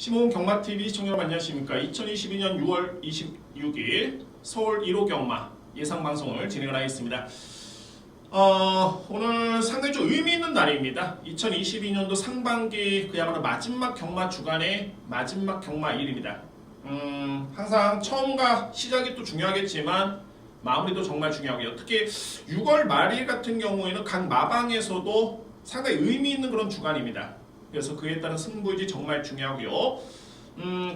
심호흡 경마TV 시청자 여러분 안녕하십니까. 2022년 6월 26일 서울 1호 경마 예상방송을 진행을 하겠습니다. 오늘 상당히 좀 의미 있는 날입니다. 2022년도 상반기 그야말로 마지막 경마 주간의 마지막 경마일입니다. 항상 처음과 시작이 또 중요하겠지만 마무리도 정말 중요하고요. 특히 6월 말일 같은 경우에는 각 마방에서도 상당히 의미 있는 그런 주간입니다. 그래서 그에 따른 승부유지 정말 중요하고요.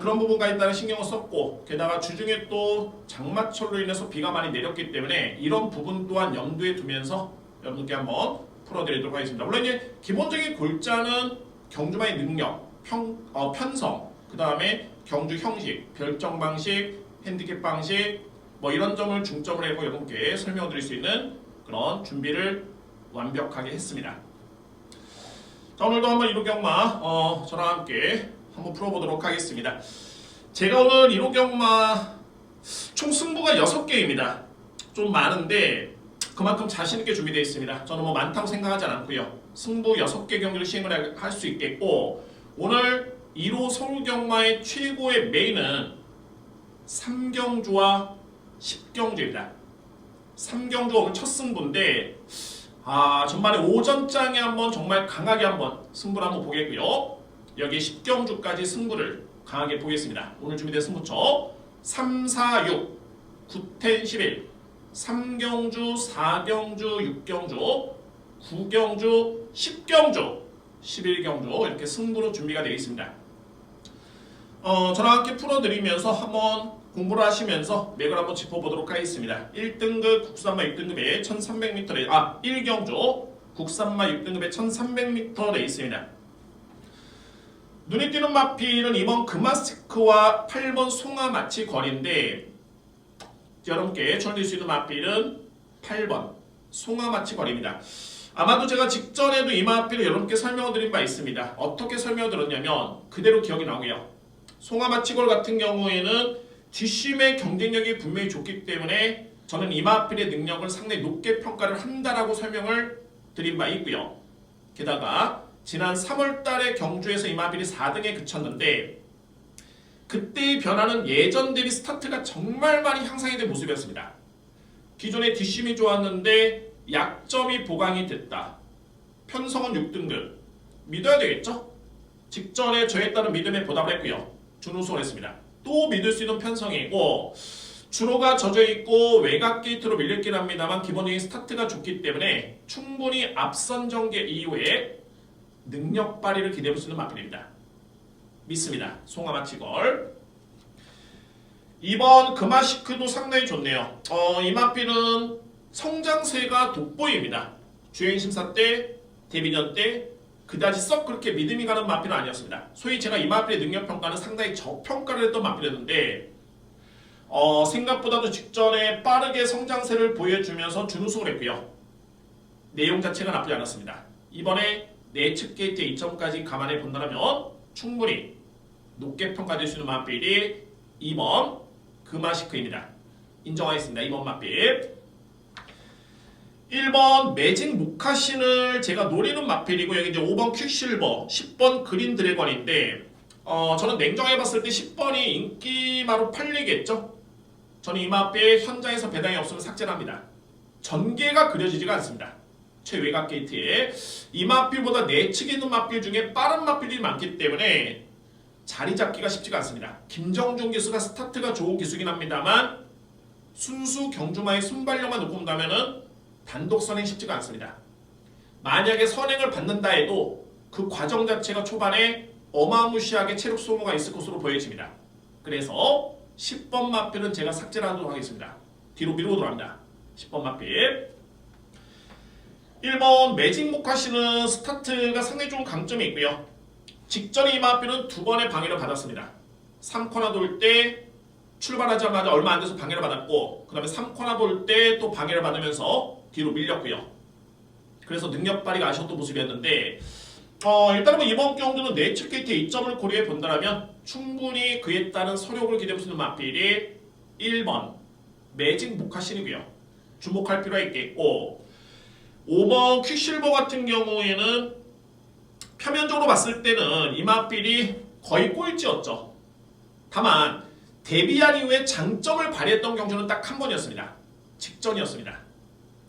그런 부분까지 따른 신경을 썼고, 게다가 주중에 또 장마철로 인해서 비가 많이 내렸기 때문에 이런 부분 또한 염두에 두면서 여러분께 한번 풀어드리도록 하겠습니다. 물론 이제 기본적인 골자는 경주마의 능력, 편성, 그 다음에 경주 형식, 별정 방식, 핸디캡 방식, 뭐 이런 점을 중점을 해서 여러분께 설명드릴 수 있는 그런 준비를 완벽하게 했습니다. 자, 오늘도 한번 1호 경마 저랑 함께 한번 풀어보도록 하겠습니다. 제가 오늘 1호 경마 총 승부가 6개입니다. 좀 많은데 그만큼 자신있게 준비되어 있습니다. 저는 뭐 많다고 생각하지 않고요. 승부 6개 경기를 시행을 할 수 있겠고, 오늘 1호 서울 경마의 최고의 메인은 3경주와 10경주입니다. 3경주가 오늘 첫 승부인데 전반에 오전장에 한번 정말 강하게 한번 승부를 한번 보겠고요. 여기 10경주까지 승부를 강하게 보겠습니다. 오늘 준비된 승부처 3, 4, 6, 9, 10, 11, 3경주, 4경주, 6경주, 9경주, 10경주, 11경주 이렇게 승부로 준비가 되어 있습니다. 저랑 함께 풀어드리면서 한번 공부를 하시면서 맥을 한번 짚어보도록 하겠습니다. 1등급 국산마 6등급에 1300m 1경주 국산마 6등급에 1300m 레이스입니다. 있습니다. 눈에 띄는 마필은 이번 금화스크와 8번 송아마치 거리인데, 여러분께 전해드릴 수 있는 마필은 8번 송아마치 거리입니다. 아마도 제가 직전에도 이 마필을 여러분께 설명을 드린 바 있습니다. 어떻게 설명을 드렸냐면 그대로 기억이 나고요. 송아마치걸 같은 경우에는 뒷심의 경쟁력이 분명히 좋기 때문에 저는 이 마필의 능력을 상당히 높게 평가를 한다라고 설명을 드린 바 있고요. 게다가 지난 3월달에 경주에서 이 마필이 4등에 그쳤는데, 그때의 변화는 예전 대비 스타트가 정말 많이 향상이 된 모습이었습니다. 기존에 뒷심이 좋았는데 약점이 보강이 됐다. 편성은 6등급 믿어야 되겠죠? 직전에 저에 따른 믿음에 보답을 했고요. 준우승을 했습니다. 또 믿을 수 있는 편성이고, 주로가 젖어있고 외곽 게이트로 밀렸긴 합니다만 기본적인 스타트가 좋기 때문에 충분히 앞선 전개 이후에 능력 발휘를 기대해볼 수 있는 마필입니다. 믿습니다. 송아마치걸. 이번 금화시크도 상당히 좋네요. 이 마필은 성장세가 돋보입니다. 주행심사 때, 데뷔전 때 그다지 썩 그렇게 믿음이 가는 마필은 아니었습니다. 소위 제가 이 마필의 능력평가는 상당히 저평가를 했던 마필이었는데, 생각보다도 직전에 빠르게 성장세를 보여주면서 준우승을 했고요. 내용 자체가 나쁘지 않았습니다. 이번에 내측 게이트의 2점까지 감안해 본다면 충분히 높게 평가될 수 있는 마필이 2번 금화시크입니다. 인정하겠습니다. 2번 마필. 1번 매직 모카신을 제가 노리는 마필이고, 여기 이제 5번 퀵실버, 10번 그린 드래건인데, 저는 냉정하게 봤을 때 10번이 인기마로 팔리겠죠? 저는 이 마필 현장에서 배당이 없으면 삭제를 합니다. 전개가 그려지지가 않습니다. 최외곽 게이트에 이 마필보다 내측에 있는 마필 중에 빠른 마필이 많기 때문에 자리 잡기가 쉽지가 않습니다. 김정준 기수가 스타트가 좋은 기수긴 합니다만 순수 경주마의 순발력만 놓고 본다면은 단독 선행 쉽지가 않습니다. 만약에 선행을 받는다 해도 그 과정 자체가 초반에 어마무시하게 체력 소모가 있을 것으로 보여집니다. 그래서 10번 마필은 제가 삭제를 하도록 하겠습니다. 뒤로 밀어보도록 합니다. 10번 마필. 1번 매직 모카시는 스타트가 상당히 좋은 강점이 있고요. 직전에 이 마필은 2번의 방해를 받았습니다. 3코너 돌 때 출발하자마자 얼마 안 돼서 방해를 받았고, 그 다음에 3코너 돌 때 또 방해를 받으면서 뒤로 밀렸고요. 그래서 능력 발휘가 아쉬웠던 모습이었는데, 일단은 뭐 이번 경주는 내측 게이트의 2점을 고려해 본다면 충분히 그에 따른 서력을 기대할 수 있는 마필이 1번 매직 모카신이고요. 주목할 필요가 있겠고, 5번 퀵실버 같은 경우에는 표면적으로 봤을 때는 이 마필이 거의 꼴찌였죠. 다만 데뷔한 이후에 장점을 발휘했던 경주는 딱 한 번이었습니다. 직전이었습니다.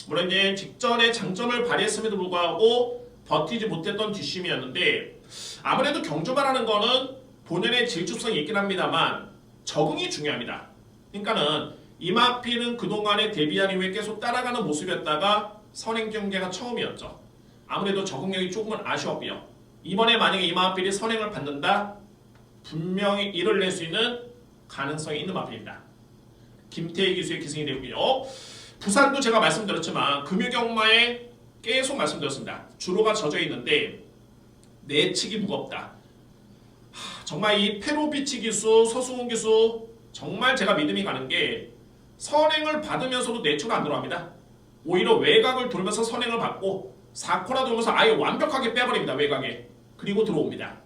물론 이제 직전에 장점을 발휘했음에도 불구하고 버티지 못했던 뒷심이었는데 아무래도 경주만 하는 거는 본연의 질주성이 있긴 합니다만 적응이 중요합니다. 그러니까는 이마피는 그동안에 데뷔한 이후에 계속 따라가는 모습이었다가 선행 경기가 처음이었죠. 아무래도 적응력이 조금은 아쉬웠고요. 이번에 만약에 이마필이 선행을 받는다? 분명히 일을 낼 수 있는 가능성이 있는 마필입니다. 김태희 기수의 기승이 되고요. 부산도 제가 말씀드렸지만 금유경마에 계속 말씀드렸습니다. 주로가 젖어 있는데 내측이 무겁다. 정말 이 페로비치 기수, 서수훈 기수 정말 제가 믿음이 가는 게 선행을 받으면서도 내추가 안 들어갑니다. 오히려 외곽을 돌면서 선행을 받고 4코나 돌면서 아예 완벽하게 빼버립니다. 외곽에. 그리고 들어옵니다.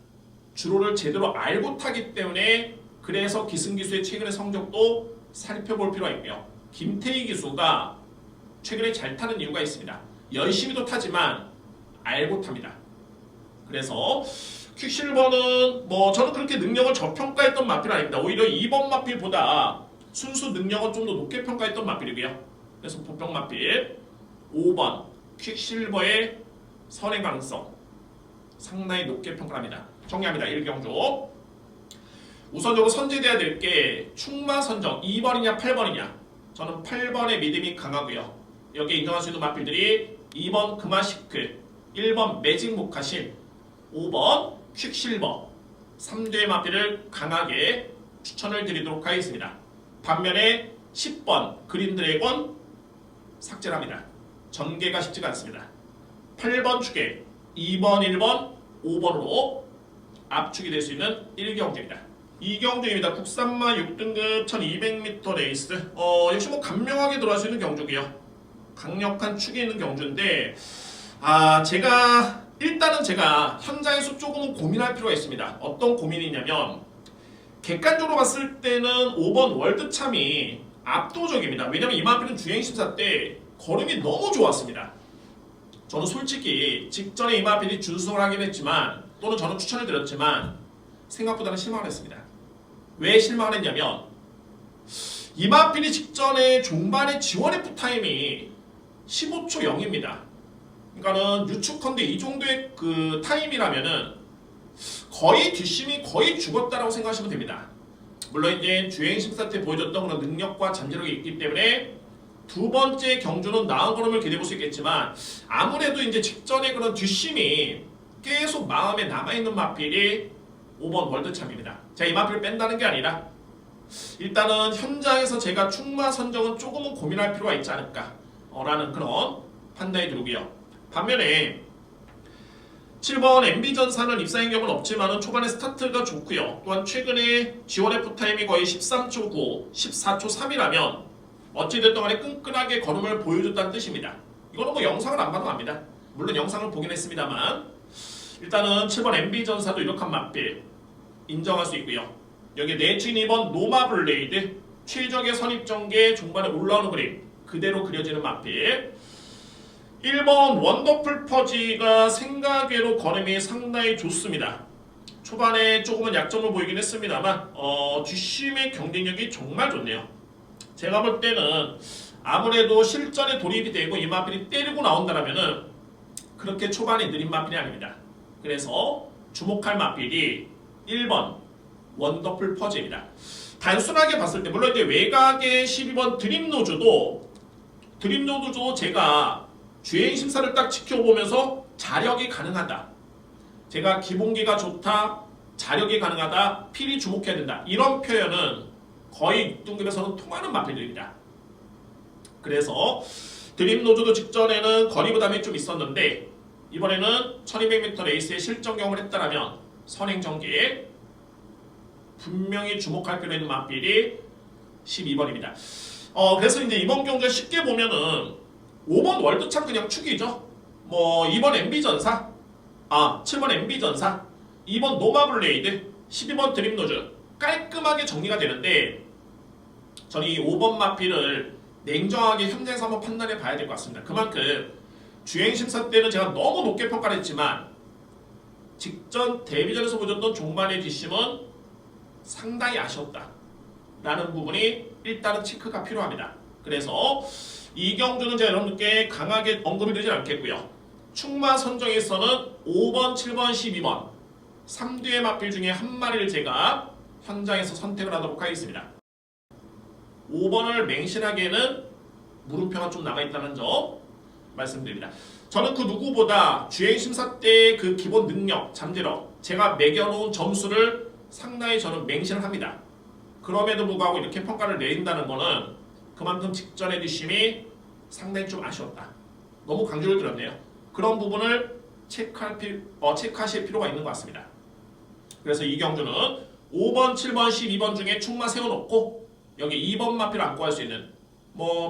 주로를 제대로 알고 타기 때문에 그래서 기승기수의 최근의 성적도 살펴볼 필요가 있고요. 김태희 기수가 최근에 잘 타는 이유가 있습니다. 열심히도 타지만 알고 탑니다. 그래서 퀵실버는 저는 그렇게 능력을 저평가했던 마필 아닙니다. 오히려 2번 마필보다 순수 능력은 좀 더 높게 평가했던 마필이고요. 그래서 보평 마필 5번 퀵실버의 선행 가능성 상당히 높게 평가합니다. 정리합니다. 1경주 우선적으로 선제돼야 될 게 충마 선정 2번이냐 8번이냐 저는 8번의 믿음이 강하고요. 여기에 인정할 수 있는 마필들이 2번 금화시크 1번 매직 모카신 5번 퀵실버 3대의 마필을 강하게 추천을 드리도록 하겠습니다. 반면에 10번 그린드래곤 삭제를 합니다. 전개가 쉽지가 않습니다. 8번 축에 2번, 1번, 5번으로 압축이 될 수 있는 1경주입니다. 2경주입니다. 국산마 6등급 1200m 레이스 역시 간명하게 들어갈 수 있는 경주고요. 강력한 축이 있는 경주인데 일단은 제가 현장에서 조금은 고민할 필요가 있습니다. 어떤 고민이냐면 객관적으로 봤을 때는 5번 월드참이 압도적입니다. 왜냐면 이마필은 주행심사 때 걸음이 너무 좋았습니다. 저는 솔직히 직전에 이마필이 준수를 하긴 했지만 또는 저는 추천을 드렸지만 생각보다는 실망을 했습니다. 왜 실망을 했냐면 이마필이 직전에 종반의 지원F 타임이 15초 0입니다. 그러니까는 유축컨대 이 정도의 그 타임이라면은 거의 뒷심이 거의 죽었다라고 생각하시면 됩니다. 물론 이제 주행심사 때 보여줬던 그런 능력과 잠재력이 있기 때문에 두 번째 경주는 나은 걸음을 기대해 볼 수 있겠지만 아무래도 이제 직전에 그런 뒷심이 계속 마음에 남아있는 마필이 5번 월드참입니다. 제가 이 마필을 뺀다는 게 아니라 일단은 현장에서 제가 충마 선정은 조금은 고민할 필요가 있지 않을까 라는 그런 판단이 들고요. 반면에 7번 MB전사는 입사인 경우는 없지만 초반에 스타트가 좋고요. 또한 최근에 지원F 타임이 거의 13초 9, 14초 3이라면 어찌됐든 간에 끈끈하게 걸음을 보여줬다는 뜻입니다. 이거는 영상을 안 봐도 압니다. 물론 영상을 보긴 했습니다만 일단은 7번 MB전사도 유력한 마필 인정할 수 있고요. 여기 내친 2번 노마블레이드 최적의 선입전개 중반에 올라오는 그림 그대로 그려지는 마필 1번 원더풀 퍼지가 생각외로 걸음이 상당히 좋습니다. 초반에 조금은 약점을 보이긴 했습니다만 뒷심의 경쟁력이 정말 좋네요. 제가 볼 때는 아무래도 실전에 돌입이 되고 이 마필이 때리고 나온다면은 그렇게 초반에 느린 마필이 아닙니다. 그래서 주목할 마필이 1번 원더풀 퍼지입니다. 단순하게 봤을 때 물론 이제 외곽의 12번 드림노즈도 제가 주행 심사를 딱 지켜보면서 자력이 가능하다. 제가 기본기가 좋다, 자력이 가능하다, 필히 주목해야 된다. 이런 표현은 거의 6등급에서는 통하는 마필들입니다. 그래서 드림노즈도 직전에는 거리 부담이 좀 있었는데 이번에는 1200m 레이스에 실전 경험을 했다면 선행 전개에 분명히 주목할 필요 있는 마필이 12번입니다. 그래서 이제 이번 경기를 쉽게 보면은 5번 월드참 그냥 축이죠. 2번 MB전사, 7번 MB전사, 2번 노마블레이드, 12번 드림노즈 깔끔하게 정리가 되는데 저는 이 5번 마필을 냉정하게 현장에서 한번 판단해 봐야 될 것 같습니다. 그만큼 주행심사 때는 제가 너무 높게 평가를 했지만 직전 데뷔전에서 보여줬던 종반의 뒷심은 상당히 아쉬웠다 라는 부분이 일단은 체크가 필요합니다. 그래서 이 경주는 제가 여러분께 강하게 언급을 드리지 않겠고요. 충마 선정에서는 5번, 7번, 12번 3뒤의 마필 중에 한 마리를 제가 현장에서 선택을 하도록 하겠습니다. 5번을 맹신하기에는 물음표가 좀 남아있다는 점 말씀드립니다. 저는 그 누구보다 주행심사 때 그 기본 능력, 잠재력, 제가 매겨놓은 점수를 상당히 저는 맹신을 합니다. 그럼에도 불구하고 이렇게 평가를 내린다는 거는 그만큼 직전의 뒷심이 상당히 좀 아쉬웠다. 너무 강조를 드렸네요. 그런 부분을 체크하실 필요가 있는 것 같습니다. 그래서 이 경주는 5번, 7번, 12번 중에 충마 세워놓고 여기 2번 마필을 안고 할 수 있는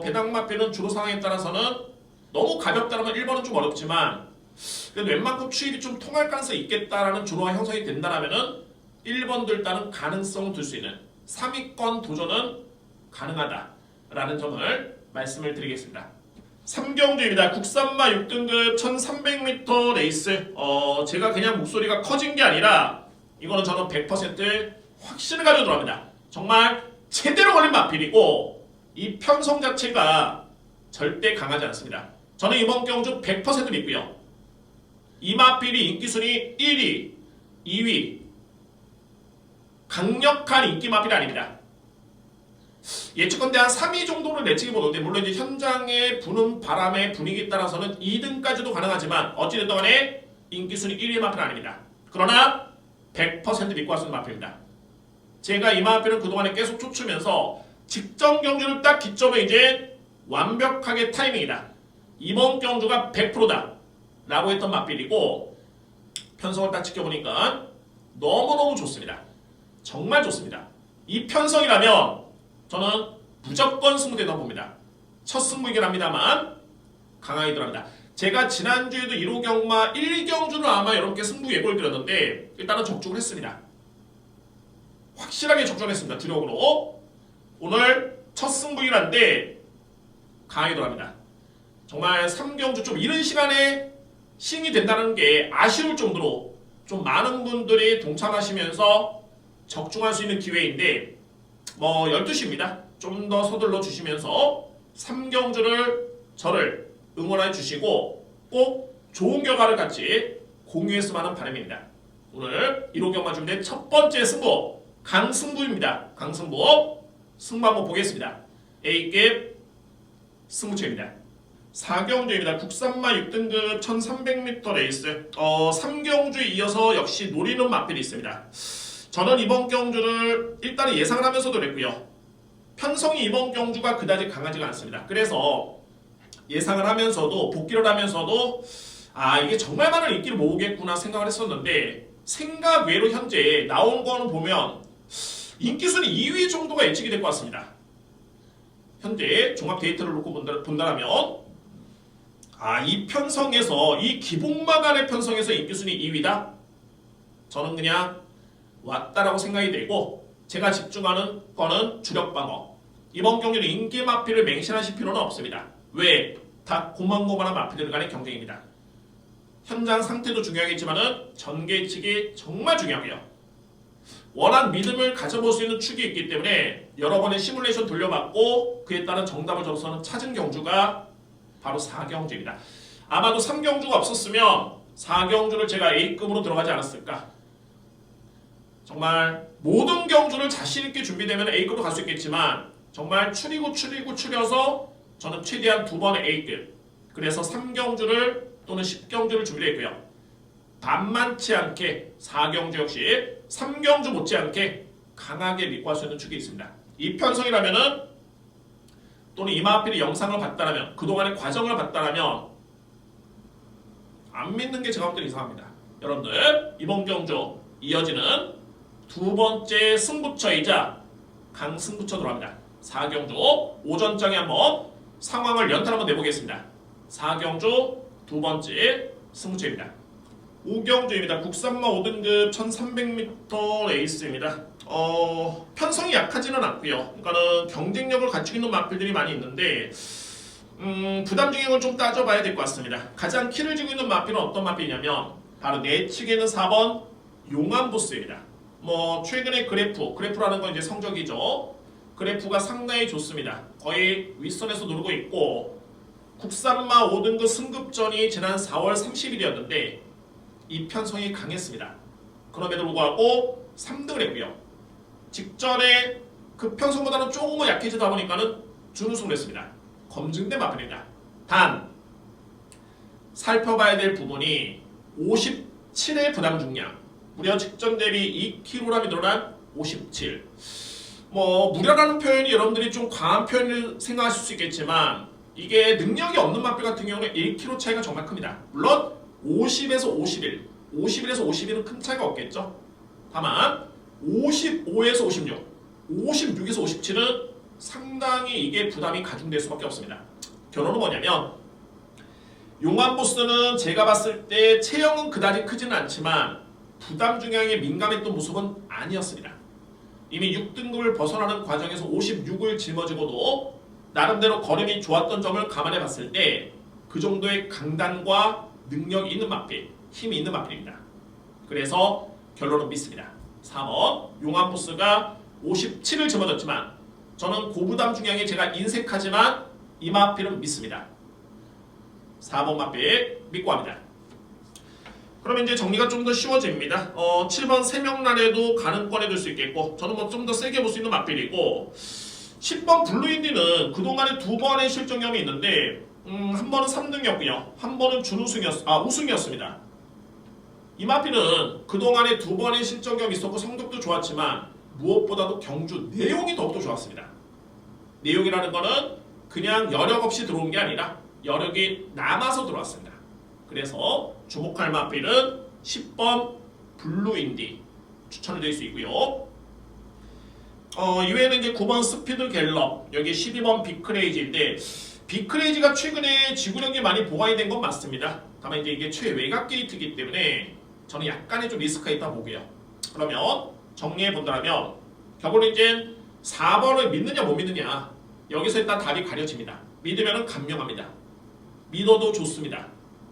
배당 마필은 주로 상황에 따라서는 너무 가볍다면 1번은 좀 어렵지만 그래도 웬만큼 추입이 좀 통할 가능성이 있겠다라는 준호가 형성이 된다면 1번도 일단은 가능성을 둘 수 있는 3위권 도전은 가능하다라는 점을 말씀을 드리겠습니다. 3경주입니다. 국산마 6등급 1300m 레이스. 제가 그냥 목소리가 커진 게 아니라 이거는 저는 100% 확신을 가지고 들어갑니다. 정말 제대로 걸린 마필이고 이 편성 자체가 절대 강하지 않습니다. 저는 이번 경주 100% 믿고요. 이 마필이 인기순위 1위, 2위 강력한 인기 마필이 아닙니다. 예측컨대 한 3위 정도를 예측해 보는데 물론 이제 현장에 부는 바람의 분위기에 따라서는 2등까지도 가능하지만 어찌됐든 간에 인기순위 1위 마필은 아닙니다. 그러나 100% 믿고 할 수 있는 마필입니다. 제가 이 마필은 그동안에 계속 쫓으면서 직전 경주를 딱 기점에 이제 완벽하게 타이밍이다. 이번 경주가 100%다 라고 했던 마필이고 편성을 딱 지켜보니까 너무너무 좋습니다. 정말 좋습니다. 이 편성이라면 저는 무조건 승부된다고 봅니다. 첫 승부이긴 합니다만 강하게 들어갑니다. 제가 지난주에도 1호 경마 1, 2경주는 아마 여러분께 승부 예고를 드렸는데 일단은 적중을 했습니다. 확실하게 적중했습니다. 주력으로. 오늘 첫 승부이긴 한데 강하게 들어갑니다. 정말 3경주 좀 이른 시간에 시행이 된다는 게 아쉬울 정도로 좀 많은 분들이 동참하시면서 적중할 수 있는 기회인데 12시입니다. 좀 더 서둘러 주시면서 3경주를 저를 응원해 주시고 꼭 좋은 결과를 같이 공유했으면 하는 바람입니다. 오늘 1호 경마 준비된 첫 번째 승부 강승부입니다. 강승부 승부 한번 보겠습니다. A급 승부처입니다. 4경주입니다. 국산마 6등급 1300m 레이스 3경주에 이어서 역시 노리는 마필이 있습니다. 저는 이번 경주를 일단은 예상을 하면서도 그랬고요. 편성이 이번 경주가 그다지 강하지가 않습니다. 그래서 예상을 하면서도 복귀를 하면서도 이게 정말 많은 인기를 모으겠구나 생각을 했었는데 생각 외로 현재 나온 거는 보면 인기순위 2위 정도가 예측이 될 것 같습니다. 현재 종합 데이터를 놓고 본다면 이 편성에서 이 기복마 간의 편성에서 인기순위 2위다? 저는 그냥 왔다라고 생각이 되고 제가 집중하는 거는 주력방어. 이번 경기는 인기 마필을 맹신하실 필요는 없습니다. 왜? 다 고만고만한 마필들 간의 경쟁입니다. 현장 상태도 중요하겠지만 전개 예측이 정말 중요하고요. 워낙 믿음을 가져볼 수 있는 축이 있기 때문에 여러 번의 시뮬레이션 돌려봤고 그에 따른 정답을 저로서는 찾은 경주가 바로 4경주입니다. 아마도 3경주가 없었으면 4경주를 제가 A급으로 들어가지 않았을까. 정말 모든 경주를 자신있게 준비되면 A급으로 갈 수 있겠지만 정말 추려서 저는 최대한 2번의 A급 그래서 3경주를 또는 10경주를 준비했고요. 만만치 않게 4경주 역시 3경주 못지않게 강하게 믿고 할 수 있는 축이 있습니다. 이 편성이라면은 또는 이마필의 영상을 봤다라면 그동안의 과정을 봤다라면 안 믿는 게 제가 볼 때 이상합니다. 여러분들 이번 경주 이어지는 두 번째 승부처이자 강승부처 들어갑니다. 4경주 오전장에 한번 상황을 연탄 한번 내보겠습니다. 4경주 두 번째 승부처입니다. 5경주입니다. 국산마 5등급 1300m 레이스입니다. 편성이 약하지는 않고요. 그러니까는 경쟁력을 갖추고 있는 마필들이 많이 있는데 부담 중행을 좀 따져봐야 될 것 같습니다. 가장 키를 쥐고 있는 마필은 어떤 마필이냐면 바로 내측에는 4번 용암부스입니다. 뭐 최근에 그래프라는 건 이제 성적이죠. 그래프가 상당히 좋습니다. 거의 윗선에서 누르고 있고 국산마 5등급 승급전이 지난 4월 30일이었는데 이 편성이 강했습니다. 그럼에도 불구하고 3등을 했고요. 직전에 그 편성보다는 조금은 약해지다 보니까는 준우승을 했습니다. 검증된 마필입니다. 단 살펴봐야 될 부분이 57의 부담 중량, 무려 직전 대비 2kg이 늘어난 57. 뭐 무려라는 표현이 여러분들이 좀 과한 표현을 생각하실 수 있겠지만 이게 능력이 없는 마필 같은 경우는 1kg 차이가 정말 큽니다. 물론 50에서 51, 51에서 51은 큰 차이가 없겠죠. 다만 55에서 56, 56에서 57은 상당히 이게 부담이 가중될 수밖에 없습니다. 결론은 뭐냐면 용암보스는 제가 봤을 때 체형은 그다지 크지는 않지만 부담 중량에 민감했던 모습은 아니었습니다. 이미 6등급을 벗어나는 과정에서 56을 짊어지고도 나름대로 걸음이 좋았던 점을 감안해 봤을 때 그 정도의 강단과 능력이 있는 마필, 힘이 있는 마필입니다. 그래서 결론은 믿습니다. 3번 용암보스가 57을 짊어졌지만 저는 고부담 중량에 제가 인색하지만 이 마필은 믿습니다. 4번 마필 믿고 합니다. 그러면 이제 정리가 좀 더 쉬워집니다. 7번 세명란에도 가능권에 둘 수 있겠고 저는 뭐 좀 더 세게 볼 수 있는 마필이고 10번 블루인디는 그동안에 두 번의 실적염이 있는데 한 번은 3등이었고요. 한 번은 우승이었습니다. 이 마필은 그동안에 두 번의 실적염이 있었고 성적도 좋았지만 무엇보다도 경주 내용이 더욱더 좋았습니다. 내용이라는 거는 그냥 여력 없이 들어온 게 아니라 여력이 남아서 들어왔습니다. 그래서 주목할 마필은 10번 블루인디 추천을 드릴 수 있고요. 이외에는 이제 9번 스피드 갤럽, 여기 12번 비크레이지인데 비크레이지가 최근에 지구력이 많이 보강이 된 건 맞습니다. 다만 이제 이게 최외곽 게이트이기 때문에 저는 약간의 좀 리스크가 있다 보고요. 그러면 정리해 본다면 결국은 이제 4번을 믿느냐 못 믿느냐 여기서 일단 답이 가려집니다. 믿으면 감명합니다. 믿어도 좋습니다.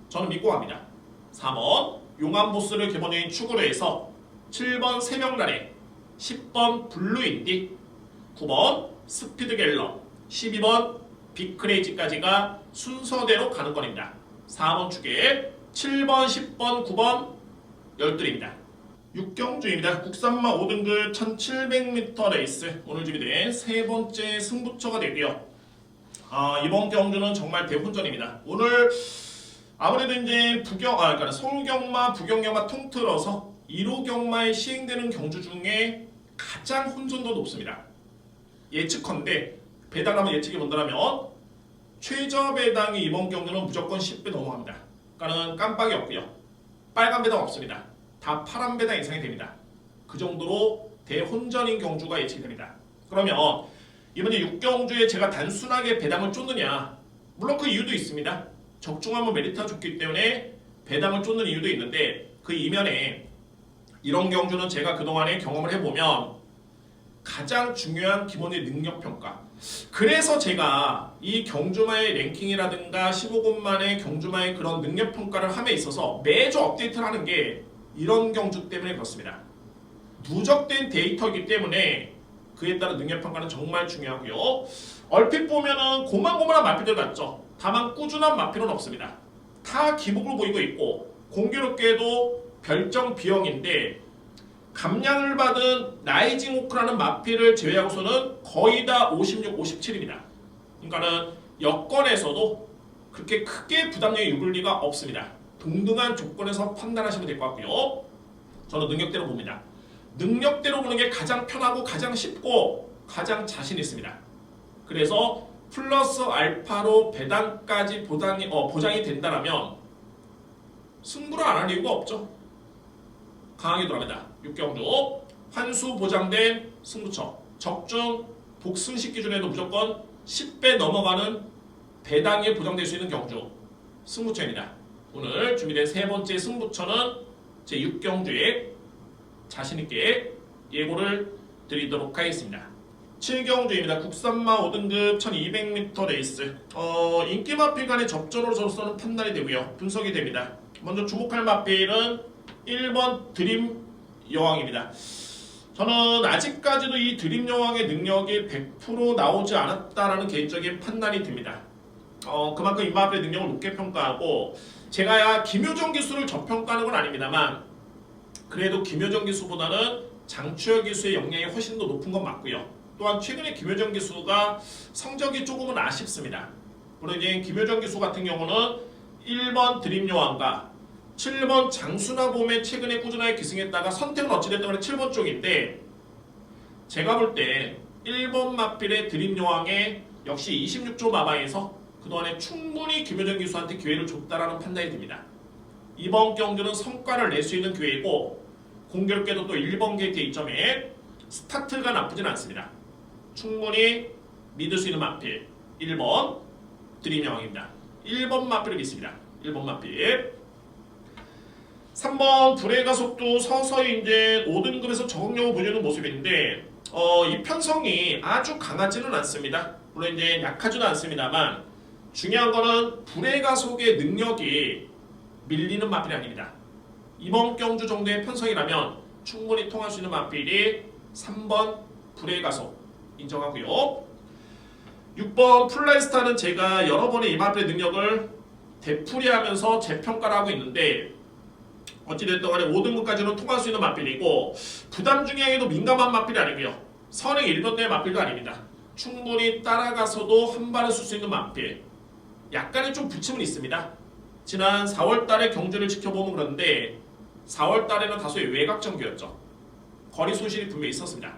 저는 믿고 갑니다. 3번 용암보스를 기본적인 축으로 해서 7번 세명란에 10번 블루인디 9번 스피드 갤럽 12번 비크레이지까지가 순서대로 가는 겁니다. 4번 축에 7번 10번 9번 12입니다. 6경주입니다. 국산마 5등급 1700m 레이스 오늘 준비된 세 번째 승부처가 되고요. 이번 경주는 정말 대혼전입니다. 오늘 아무래도 이제 그러니까 서울경마, 부경경마 통틀어서 1호 경마에 시행되는 경주 중에 가장 혼전도 높습니다. 예측컨대 배당 한번 예측해 본다면 최저 배당이 이번 경주는 무조건 10배 넘어갑니다. 그러니까는 깜빡이 없고요. 빨간 배당 없습니다. 다 파란 배당 이상이 됩니다. 그 정도로 대혼전인 경주가 예측이 됩니다. 그러면 이번에 6경주에 제가 단순하게 배당을 쫓느냐, 물론 그 이유도 있습니다. 적중하면 메리트가 좋기 때문에 배당을 쫓는 이유도 있는데 그 이면에 이런 경주는 제가 그동안에 경험을 해보면 가장 중요한 기본의 능력평가, 그래서 제가 이 경주마의 랭킹이라든가 15곳만의 경주마의 그런 능력평가를 함에 있어서 매주 업데이트를 하는 게 이런 경주 때문에 그렇습니다. 누적된 데이터이기 때문에 그에 따른 능력평가는 정말 중요하고요. 얼핏 보면은 고만고만한 마필들 같죠. 다만 꾸준한 마필은 없습니다. 다 기복을 보이고 있고 공교롭게도 별정 B형인데 감량을 받은 라이징 호크라는 마필을 제외하고서는 거의 다 56, 57입니다. 그러니까는 여건에서도 그렇게 크게 부담력이 유불 리가 없습니다. 동등한 조건에서 판단하시면 될 것 같고요. 저는 능력대로 봅니다. 능력대로 보는 게 가장 편하고 가장 쉽고 가장 자신 있습니다. 그래서 플러스 알파로 배당까지 보장이 된다면 승부를 안 할 이유가 없죠. 강하게 들어갑니다. 6경주 환수 보장된 승부처 적중 복승식 기준에도 무조건 10배 넘어가는 배당이 보장될 수 있는 경주 승부처입니다. 오늘 준비된 세 번째 승부처는 제 6경주에 자신있게 예고를 드리도록 하겠습니다. 7경주입니다. 국산마 5등급 1200m 레이스 인기 마필 간의 접전으로서는 판단이 되고요. 분석이 됩니다. 먼저 주목할 마필은 1번 드림 여왕입니다. 저는 아직까지도 이 드림 여왕의 능력이 100% 나오지 않았다라는 개인적인 판단이 듭니다. 그만큼 이 마필의 능력을 높게 평가하고, 제가 김효정 기수를 저평가하는 건 아닙니다만 그래도 김효정 기수보다는 장추혁 기수의 역량이 훨씬 더 높은 건 맞고요. 또한 최근에 김효정 기수가 성적이 조금은 아쉽습니다. 물론 이제 김효정 기수 같은 경우는 1번 드림 여왕과 7번 장수나봄에 최근에 꾸준하게 기승했다가 선택은 어찌됐든 간에 7번 쪽인데, 제가 볼 때 1번 마필의 드림 여왕에 역시 26조 마방에서 그동안에 충분히 김효정 기수한테 기회를 줬다라는 판단이 듭니다. 이번 경주는 성과를 낼 수 있는 기회이고, 공교롭게도 또 1번 게이트 2점에 스타트가 나쁘진 않습니다. 충분히 믿을 수 있는 마필 1번 드림 여왕입니다. 1번 마필을 믿습니다. 1번 마필. 3번 불의 가속도 서서히 이제 5등급에서 적응력을 보여주는 모습인데, 이 편성이 아주 강하지는 않습니다. 물론 이제 약하지는 않습니다만, 중요한 거는 불의 가속의 능력이 밀리는 마필이 아닙니다. 이번 경주 정도의 편성이라면 충분히 통할 수 있는 마필이 3번 불의 가속 인정하고요. 6번 플라이스타는 제가 여러 번의 이 마필의 능력을 되풀이하면서 재평가를 하고 있는데, 어찌됐든 간에 5등급까지는 통할 수 있는 마필이고, 부담 중량에도 민감한 마필이 아니고요. 선행 1번대의 마필도 아닙니다. 충분히 따라가서도 한 발을 쓸 수 있는 마필. 약간의 좀 부침은 있습니다. 지난 4월달에 경주를 지켜보면 그런데 4월달에는 다소의 외곽 전개였죠. 거리 손실이 분명히 있었습니다.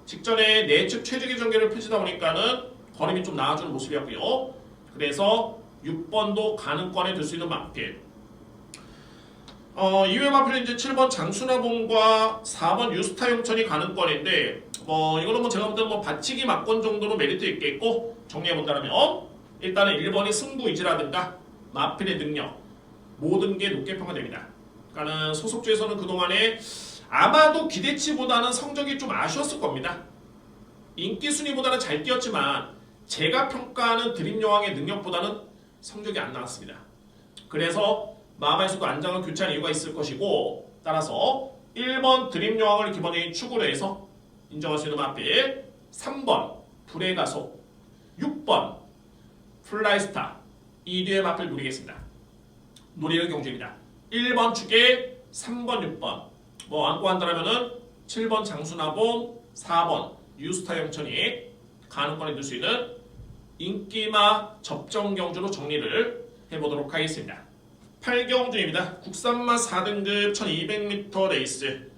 직전에 내측 최적의 전개를 펼치다 보니까는 거림이 좀 나아지는 모습이었고요. 그래서 6번도 가능권에 들 수 있는 마필. 이외 마필은 이제 7번 장수나봉과 4번 유스타 용천이 가능권인데, 이거는 뭐 제가 볼 때는 받치기 막권 정도로 메리트 있겠고, 정리해본다면 일단은 1번이 승부 의지라든가 마필의 능력, 모든 게 높게 평가됩니다. 그러니까는 소속주에서는 그동안에 아마도 기대치보다는 성적이 좀 아쉬웠을 겁니다. 인기 순위보다는 잘 뛰었지만 제가 평가하는 드림 여왕의 능력보다는 성적이 안 나왔습니다. 그래서 마마에서도 안장을 교체한 이유가 있을 것이고, 따라서 1번 드림 여왕을 기본적인 축으로 해서 인정할 수 있는 마필 3번 불의 가속, 6번 플라이스타, 이 뒤의 마필 노리겠습니다. 노리는 경주입니다. 1번 축에 3번, 6번 안고 한다면은 7번 장수나봉, 4번 유스타 영천이 가능권에 들 수 있는 인기마 접전 경주로 정리를 해보도록 하겠습니다. 8경주입니다. 국산마 4등급 1200m 레이스.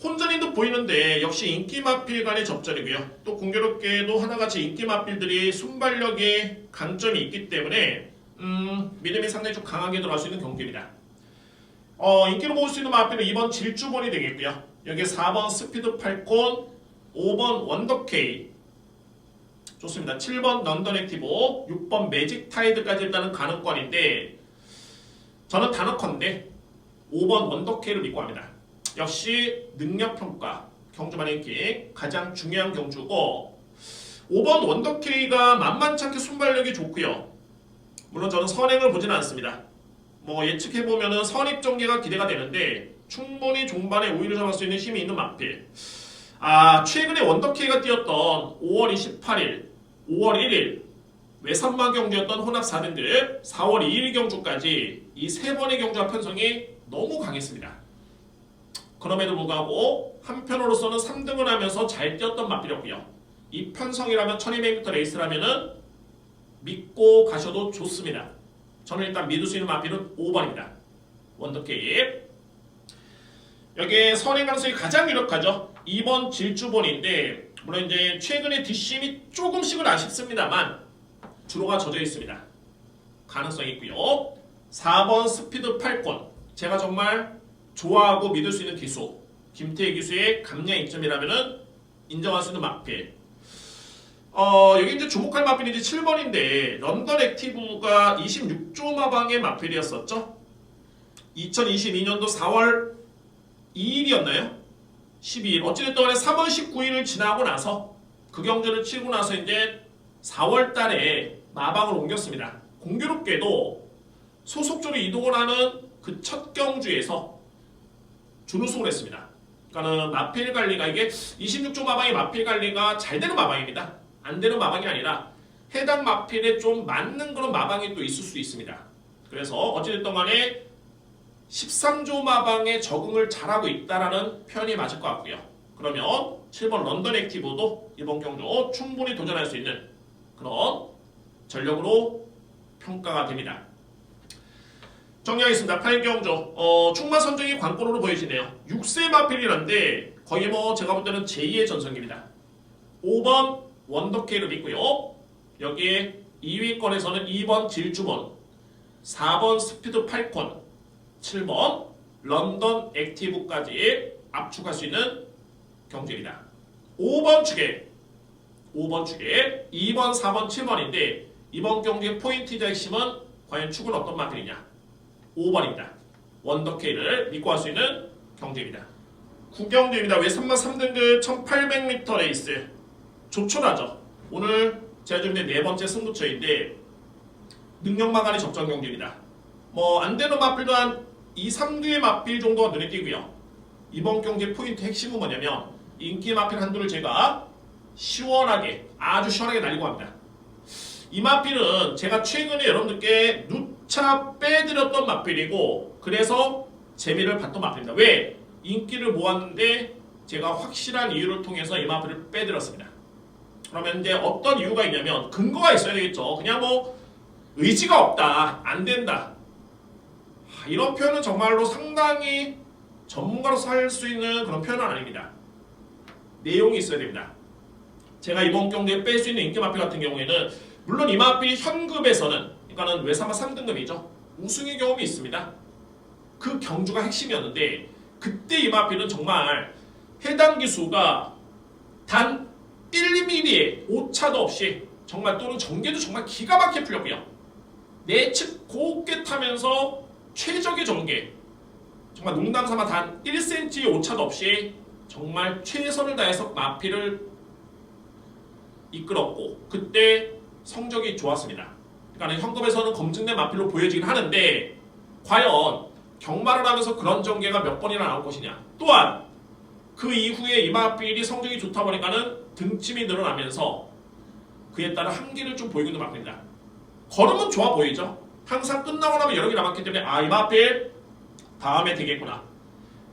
혼전인 보이는데 역시 인기마필 간의 접전이고요. 또 공교롭게도 하나같이 인기마필들이 순발력에 강점이 있기 때문에 믿음이 상당히 좀 강하게 들어갈 수 있는 경기입니다. 인기로 모을 수 있는 마필은 2번 질주본이 되겠고요. 여기에 4번 스피드 팔콘, 5번 원더케이, 좋습니다. 7번 런던 액티브, 6번 매직 타이드까지 일단은 가능권인데, 저는 단언컨대 5번 원더케이를 믿고 합니다. 역시 능력평가, 경주만 인기 가장 중요한 경주고, 5번 원더케이가 만만찮게 순발력이 좋고요. 물론 저는 선행을 보지는 않습니다. 예측해보면 선입 전개가 기대가 되는데 충분히 종반에 우위를 잡을 수 있는 힘이 있는 마필. 최근에 원더케이가 뛰었던 5월 28일, 5월 1일 외산마 경주였던 혼합 4등급, 4월 2일 경주까지 이 세 번의 경주와 편성이 너무 강했습니다. 그럼에도 불구하고 한편으로서는 3등을 하면서 잘 뛰었던 마필이었고요. 이 편성이라면 1200m 레이스라면은 믿고 가셔도 좋습니다. 저는 일단 믿을 수 있는 마필은 5번입니다. 원더케이. 여기에 선행 가능성이 가장 유력하죠. 2번 질주본인데, 물론 이제 최근에 뒷심이 조금씩은 아쉽습니다만 주로가 젖어 있습니다. 가능성이 있고요. 4번 스피드 팔콘. 제가 정말 좋아하고 믿을 수 있는 기수, 김태희 기수의 감량 이점이라면은 인정할 수 있는 마필. 여기 이제 주목할 마필이 이제 7번인데, 런던 액티브가 26조 마방의 마필이었었죠. 2022년도 4월 2일이었나요? 12일. 어찌됐든 간에 3월 19일을 지나고 나서 그 경주를 치고 나서 이제 4월 달에 마방을 옮겼습니다. 공교롭게도 소속주로 이동을 하는 그 첫 경주에서 준우승을 했습니다. 그러니까는 마필 관리가 이게 26조 마방이 마필 관리가 잘 되는 마방입니다. 안 되는 마방이 아니라 해당 마필에 좀 맞는 그런 마방이 또 있을 수 있습니다. 그래서 어찌됐든 간에 13조 마방에 적응을 잘하고 있다라는 표현이 맞을 것 같고요. 그러면 7번 런던 액티브도 이번 경주 충분히 도전할 수 있는 그런 전력으로 평가가 됩니다. 정리하겠습니다. 8경주 충마 선정이 관건으로 보여지네요. 6세 마필이란데 거의 뭐 제가 볼 때는 제2의 전성기입니다. 5번 원더케이를 있고요. 여기에 2위권에서는 2번 질주몬, 4번 스피드 팔콘, 7번 런던 액티브까지 압축할 수 있는 경주입니다. 5번 축에 2번, 4번, 7번인데 이번 경주의 포인트이자 핵심은 과연 축은 어떤 마필이냐? 5번입니다. 원더케이를 믿고 할 수 있는 경주입니다. 9경주입니다. 외산마 3등급 1800m 레이스 조촐하죠. 오늘 제가 준비한 네 번째 승부처인데 능력마간의 접전 경주입니다. 뭐 안되는 마필도 한 2, 3두의 마필 정도가 눈에 띄고요. 이번 경기의 포인트 핵심은 뭐냐면 인기 마필 한두를 제가 시원하게 아주 시원하게 날리고 합니다. 이 마필은 제가 최근에 여러분들께 누차 빼드렸던 마필이고 그래서 재미를 봤던 마필입니다. 왜? 인기를 모았는데 제가 확실한 이유를 통해서 이 마필을 빼드렸습니다. 그러면 이제 어떤 이유가 있냐면 근거가 있어야 되겠죠. 그냥 뭐 의지가 없다, 안 된다. 이런 표현은 정말로 상당히 전문가로서 할 수 있는 그런 표현은 아닙니다. 내용이 있어야 됩니다. 제가 이번 경기에 뺄 수 있는 인기 마필 같은 경우에는 물론 이 마필이 현급에서는 그러니까는 외산마 3등급이죠. 우승의 경험이 있습니다. 그 경주가 핵심이었는데 그때 이 마필은 정말 해당 기수가 단 1mm의 오차도 없이 정말 또는 전개도 정말 기가 막히게 풀렸고요. 내측 곱게 타면서 최적의 전개 정말 농담삼아 단 1cm의 오차도 없이 정말 최선을 다해서 마필을 이끌었고 그때 성적이 좋았습니다. 그러니까 현급에서는 검증된 마필로 보여지긴 하는데 과연 경마를 하면서 그런 전개가 몇 번이나 나올 것이냐. 또한 그 이후에 이 마필이 성적이 좋다 보니까는 등침이 늘어나면서 그에 따른 한계를 좀 보이고 있는 마필입니다. 걸음은 좋아 보이죠. 항상 끝나고 나면 여러 개 남았기 때문에 이 마필 다음에 되겠구나.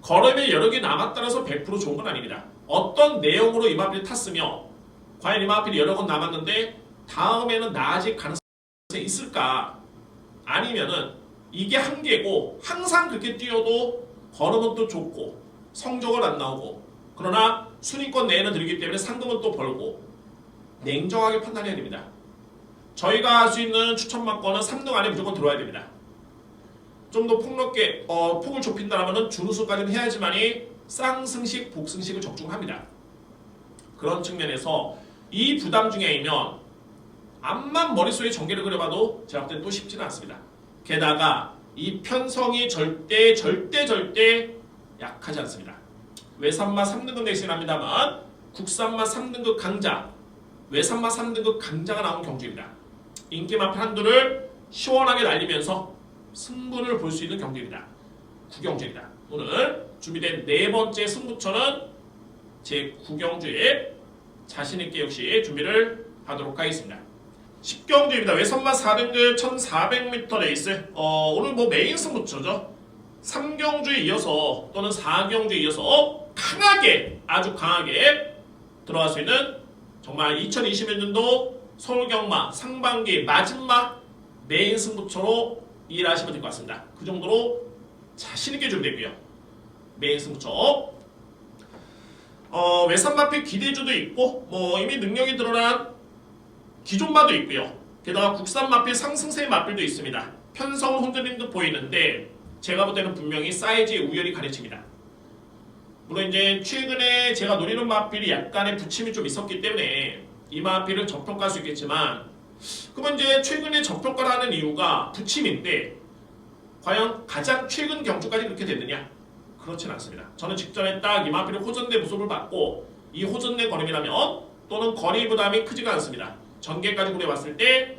걸음에 여러 개 남았다라서 100% 좋은 건 아닙니다. 어떤 내용으로 이 마필이 탔으며 과연 이 마필이 여러 건 남았는데 다음에는 나아질 가능성이 있을까? 아니면은 이게 한계고 항상 그렇게 뛰어도 걸음은 또 좋고 성적은 안 나오고 그러나 순위권 내에는 들기 때문에 상금은 또 벌고 냉정하게 판단해야 됩니다. 저희가 할 수 있는 추천만권은 3등 안에 무조건 들어와야 됩니다. 좀 더 폭넓게 폭을 좁힌다면 준우승까지는 해야지만이 쌍승식, 복승식을 적중합니다. 그런 측면에서 이 부담 중에이면 암만 머릿속에 전개를 그려봐도 제가 볼 때는 또 쉽지는 않습니다. 게다가 이 편성이 절대 약하지 않습니다. 외산마 3등급 내시긴 합니다만 국산마 3등급 강자, 외산마 3등급 강자가 나온 경주입니다. 인기마필 한두를 시원하게 날리면서 승부를 볼 수 있는 경기입니다. 9경주입니다. 오늘 준비된 네 번째 승부처는 제 9경주에 자신있게 역시 준비를 하도록 하겠습니다. 10경주입니다. 외선마 4등급 1400m 레이스 오늘 뭐 메인 승부처죠. 3경주에 이어서 또는 4경주에 이어서 강하게 아주 강하게 들어갈 수 있는 정말 2021년도 서울경마 상반기 마지막 메인 승부처로 일하시면 될 것 같습니다. 그 정도로 자신있게 준비되고요. 메인 승부처 외산마필 기대주도 있고 뭐 이미 능력이 드러난 기존마도 있고요. 게다가 국산마필 상승세의 마필도 있습니다. 편성은 흔들린 듯 보이는데 제가 볼 때는 분명히 사이즈의 우열이 가려집니다. 물론 이제 최근에 제가 노리는 마필이 약간의 부침이 좀 있었기 때문에 이 마필을 저평가할 수 있겠지만 그러면 이제 최근에 저평가를 하는 이유가 부침인데 과연 가장 최근 경주까지 그렇게 됐느냐? 그렇진 않습니다. 저는 직전에 딱 이 마필의 호전대 모습을 봤고 이 호전대 걸음이라면 또는 거리 부담이 크지가 않습니다. 전개까지 고려봤을 때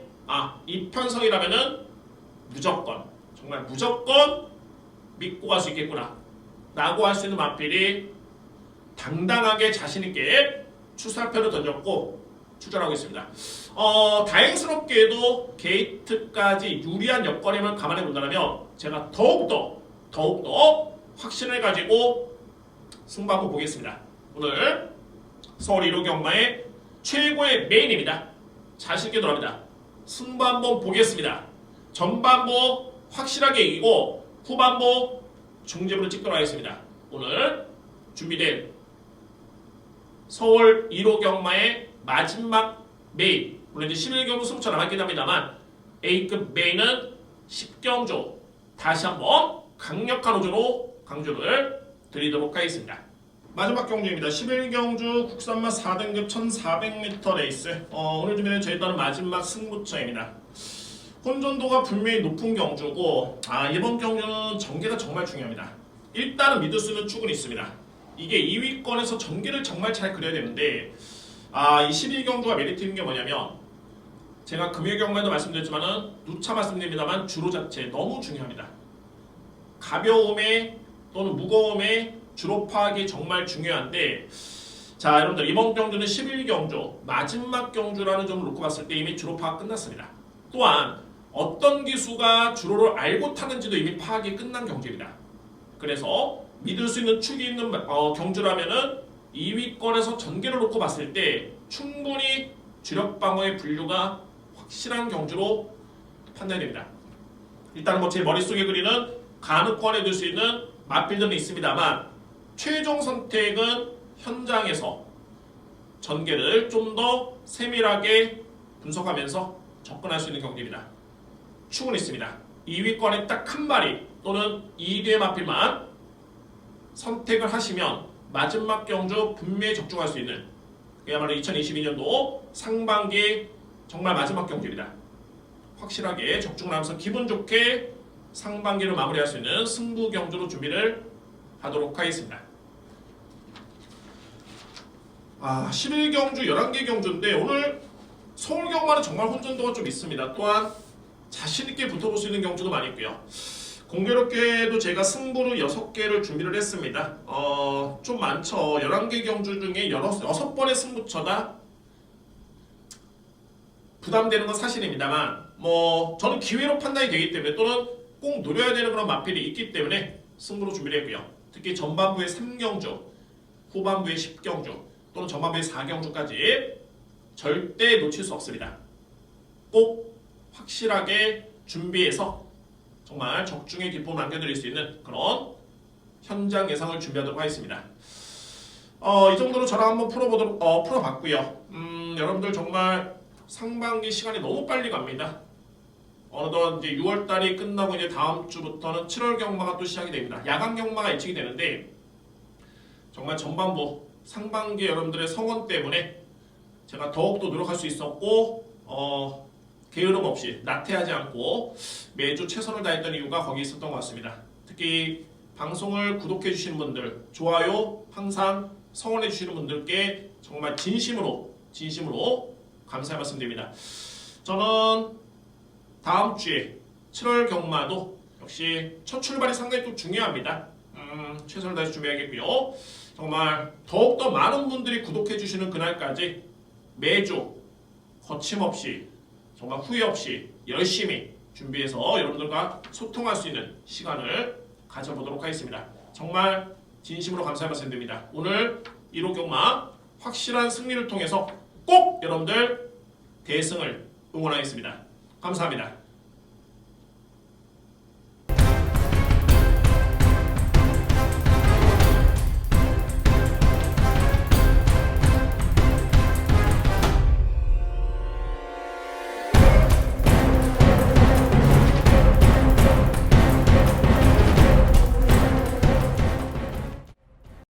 이 편성이라면은 무조건 정말 무조건 믿고 갈 수 있겠구나 라고 할 수 있는 마필이 당당하게 자신있게 추살표를 던졌고 출전하고 있습니다. 다행스럽게도 게이트까지 유리한 여건임을 감안해 본다면 제가 더욱더 확신을 가지고 승부 한번 보겠습니다. 오늘 서울 1호 경마의 최고의 메인입니다. 자신있게 들어갑니다. 승부 한번 보겠습니다. 전반부 확실하게 이기고 후반부 중재부를 찍도록 하겠습니다. 오늘 준비된 서울 1호 경마의 마지막 메인, 물론 이제 11경주 승부처 남았긴 합니다만 A급 메인은 10경주 다시 한번 강력한 호조로 강조를 드리도록 하겠습니다. 마지막 경주입니다. 11경주 국산마 4등급 1400m 레이스. 오늘 준비된 저희 따른 마지막 승부처입니다. 혼전도가 분명히 높은 경주고 이번 경주는 전개가 정말 중요합니다. 일단은 믿을 수 있는 축은 있습니다. 이게 2위권에서 전개를 정말 잘 그려야 되는데 이 11경주가 메리트 있는 게 뭐냐면 제가 금요일 경마에도 말씀드렸지만은 누차 말씀드립니다만 주로 자체 너무 중요합니다. 가벼움에 또는 무거움에 주로 파악이 정말 중요한데 자 여러분들 이번 경주는 11경주 마지막 경주라는 점을 놓고 봤을 때 이미 주로 파악 끝났습니다. 또한 어떤 기수가 주로를 알고 타는지도 이미 파악이 끝난 경주입니다. 그래서 믿을 수 있는 축이 있는 경주라면은 2위권에서 전개를 놓고 봤을 때 충분히 주력 방어의 분류가 확실한 경주로 판단이 됩니다. 일단 제 머릿속에 그리는 가능권에 들 수 있는 마필들은 있습니다만 최종 선택은 현장에서 전개를 좀 더 세밀하게 분석하면서 접근할 수 있는 경기입니다. 축은 있습니다. 2위권에 딱 한 마리 또는 2위의 마필만 선택을 하시면 마지막 경주 분명히 적중할 수 있는 그야말로 2022년도 상반기 정말 마지막 경주입니다. 확실하게 적중을 하면서 기분 좋게 상반기를 마무리할 수 있는 승부 경주로 준비를 하도록 하겠습니다. 11경주 11개 경주인데 오늘 서울 경마는 정말 혼전도가 좀 있습니다. 또한 자신있게 붙어볼 수 있는 경주도 많이 있고요. 공교롭게도 제가 승부를 6개를 준비를 했습니다. 좀 많죠. 11개 경주 중에 6번의 승부처다 부담되는 건 사실입니다만 저는 기회로 판단이 되기 때문에 또는 꼭 노려야 되는 그런 마필이 있기 때문에 승부로 준비를 했고요. 특히 전반부의 3경주, 후반부의 10경주 또는 전반부의 4경주까지 절대 놓칠 수 없습니다. 꼭 확실하게 준비해서 정말 적중의 기쁨을 안겨드릴 수 있는 그런 현장 예상을 준비하도록 하겠습니다. 이 정도로 저랑 한번 풀어봤고요. 여러분들 정말 상반기 시간이 너무 빨리 갑니다. 어느덧 이제 6월달이 끝나고 이제 다음 주부터는 7월 경마가 또 시작이 됩니다. 야간 경마가 예측이 되는데 정말 전반부 상반기 여러분들의 성원 때문에 제가 더욱더 노력할 수 있었고 게으름 없이 나태하지 않고 매주 최선을 다했던 이유가 거기 있었던 것 같습니다. 특히 방송을 구독해 주시는 분들, 좋아요 항상 성원해 주시는 분들께 정말 진심으로 감사의 말씀드립니다. 저는 다음 주에 7월 경마도 역시 첫 출발이 상당히 또 중요합니다. 최선을 다해서 준비하겠고요. 정말 더욱더 많은 분들이 구독해 주시는 그날까지 매주 거침없이 정말 후회 없이 열심히 준비해서 여러분들과 소통할 수 있는 시간을 가져보도록 하겠습니다. 정말 진심으로 감사의 말씀드립니다. 오늘 1호 경마 확실한 승리를 통해서 꼭 여러분들 대승을 응원하겠습니다. 감사합니다.